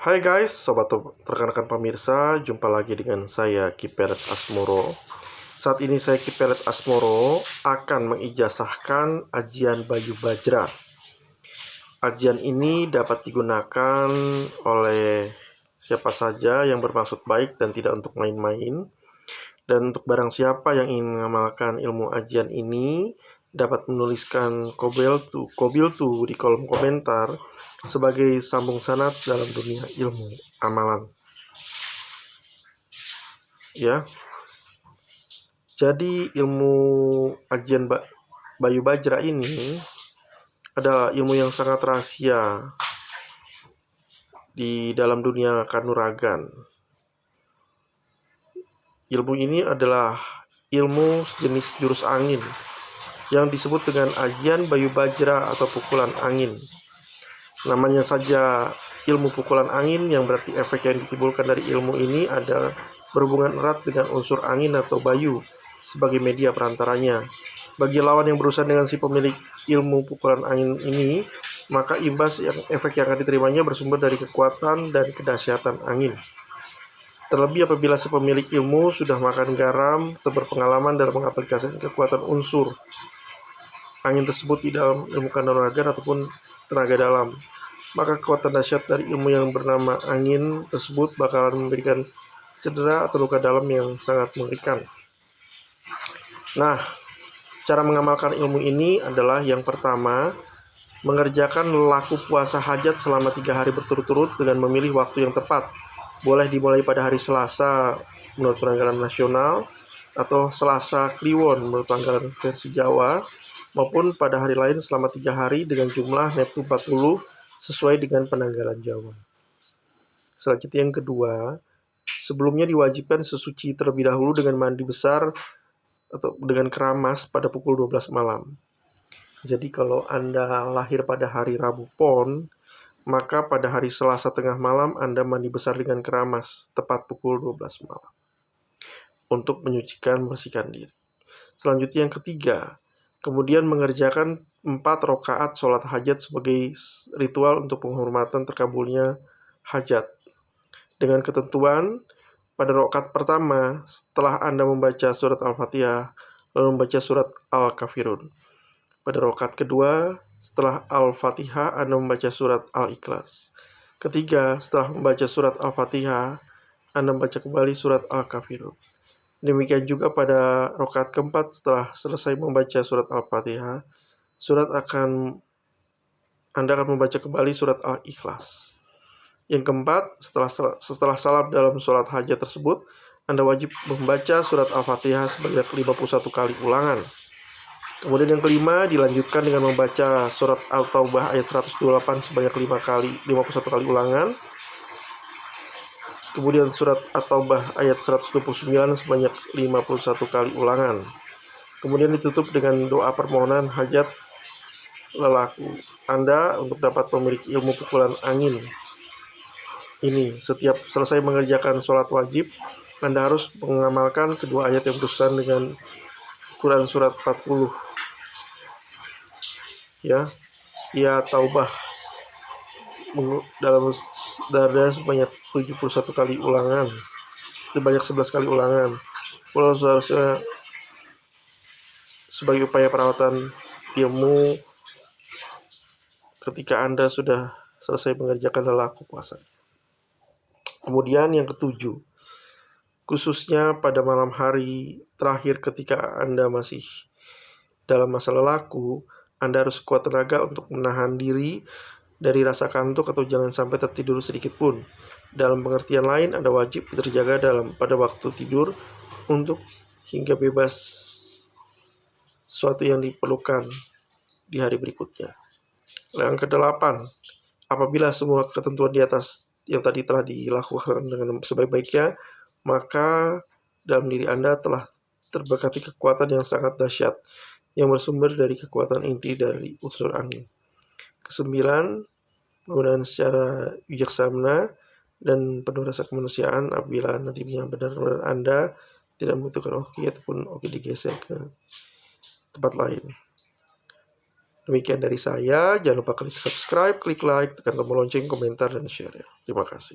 Hai guys, sobat rekan-rekan pemirsa, jumpa lagi dengan saya Kiperet Asmoro. Saat ini saya Kiperet Asmoro akan mengijazahkan ajian Bayu Bajra. Ajian ini dapat digunakan oleh siapa saja yang bermaksud baik dan tidak untuk main-main. Dan untuk barang siapa yang ingin mengamalkan ilmu ajian ini, dapat menuliskan kobiltu di kolom komentar sebagai sambung sanad dalam dunia ilmu amalan. Ya, jadi ilmu ajian Bayu Bajra ini adalah ilmu yang sangat rahasia di dalam dunia kanuragan. Ilmu ini adalah ilmu sejenis jurus angin yang disebut dengan ajian Bayu Bajra atau pukulan angin. Namanya saja ilmu pukulan angin, yang berarti efek yang ditimbulkan dari ilmu ini ada berhubungan erat dengan unsur angin atau bayu sebagai media perantaranya. Bagi lawan yang berurusan dengan si pemilik ilmu pukulan angin ini, maka efek yang akan diterimanya bersumber dari kekuatan dan kedahsyatan angin. Terlebih apabila si pemilik ilmu sudah makan garam atau berpengalaman dalam mengaplikasikan kekuatan unsur angin tersebut di dalam ilmu kanuragan ataupun tenaga dalam, maka kekuatan dahsyat dari ilmu yang bernama angin tersebut bakalan memberikan cedera atau luka dalam yang sangat mengerikan. Nah, cara mengamalkan ilmu ini adalah yang pertama, mengerjakan laku puasa hajat selama 3 hari berturut-turut dengan memilih waktu yang tepat. Boleh dimulai pada hari Selasa menurut penanggalan nasional, atau Selasa Kliwon menurut penanggalan versi Jawa, maupun pada hari lain selama 3 hari dengan jumlah neptu 40 sesuai dengan penanggalan Jawa. Selanjutnya yang kedua, sebelumnya diwajibkan sesuci terlebih dahulu dengan mandi besar atau dengan keramas pada pukul 12 malam. Jadi kalau Anda lahir pada hari Rabu Pon, maka pada hari Selasa tengah malam Anda mandi besar dengan keramas tepat pukul 12 malam untuk membersihkan diri. Selanjutnya yang ketiga, kemudian mengerjakan 4 rakaat sholat hajat sebagai ritual untuk penghormatan terkabulnya hajat. Dengan ketentuan, pada rakaat pertama, setelah Anda membaca surat Al-Fatihah, lalu membaca surat Al-Kafirun. Pada rakaat kedua, setelah Al-Fatihah, Anda membaca surat Al-Ikhlas. Ketiga, setelah membaca surat Al-Fatihah, Anda membaca kembali surat Al-Kafirun. Demikian juga pada rakaat keempat, setelah selesai membaca surat Al-Fatihah, Anda akan membaca kembali surat Al-Ikhlas. Yang keempat, setelah salam dalam sholat hajat tersebut, Anda wajib membaca surat Al-Fatihah sebanyak 51 kali ulangan. Kemudian yang kelima, dilanjutkan dengan membaca surat Al-Taubah ayat 128 sebanyak 51 kali ulangan. Kemudian surat At-Taubah ayat 129 sebanyak 51 kali ulangan. Kemudian ditutup dengan doa permohonan hajat lelaku Anda untuk dapat memiliki ilmu pukulan angin ini. Setiap selesai mengerjakan sholat wajib, Anda harus mengamalkan kedua ayat yang berurusan dengan Quran surat 40. Ya Taubah dalam darah sebanyak 71 kali ulangan, sebanyak 11 kali ulangan. Kalau seharusnya sebagai upaya perawatan ilmu ketika Anda sudah selesai mengerjakan lelaku puasa. Kemudian yang ketujuh, khususnya pada malam hari terakhir ketika Anda masih dalam masa lelaku, Anda harus kuat tenaga untuk menahan diri dari rasa kantuk atau jangan sampai tertidur sedikit pun. Dalam pengertian lain, Anda wajib terjaga pada waktu tidur untuk hingga bebas sesuatu yang diperlukan di hari berikutnya. Yang kedelapan, apabila semua ketentuan di atas yang tadi telah dilakukan dengan sebaik-baiknya, maka dalam diri Anda telah terberkati kekuatan yang sangat dahsyat yang bersumber dari kekuatan inti dari unsur angin. Kesembilan, penggunaan secara bijaksana dan penuh rasa kemanusiaan apabila nantinya benar-benar Anda tidak membutuhkan oki ataupun oki digeser ke tempat lain. Demikian dari saya. Jangan lupa klik subscribe, klik like, tekan tombol lonceng, komentar, dan share. Terima kasih.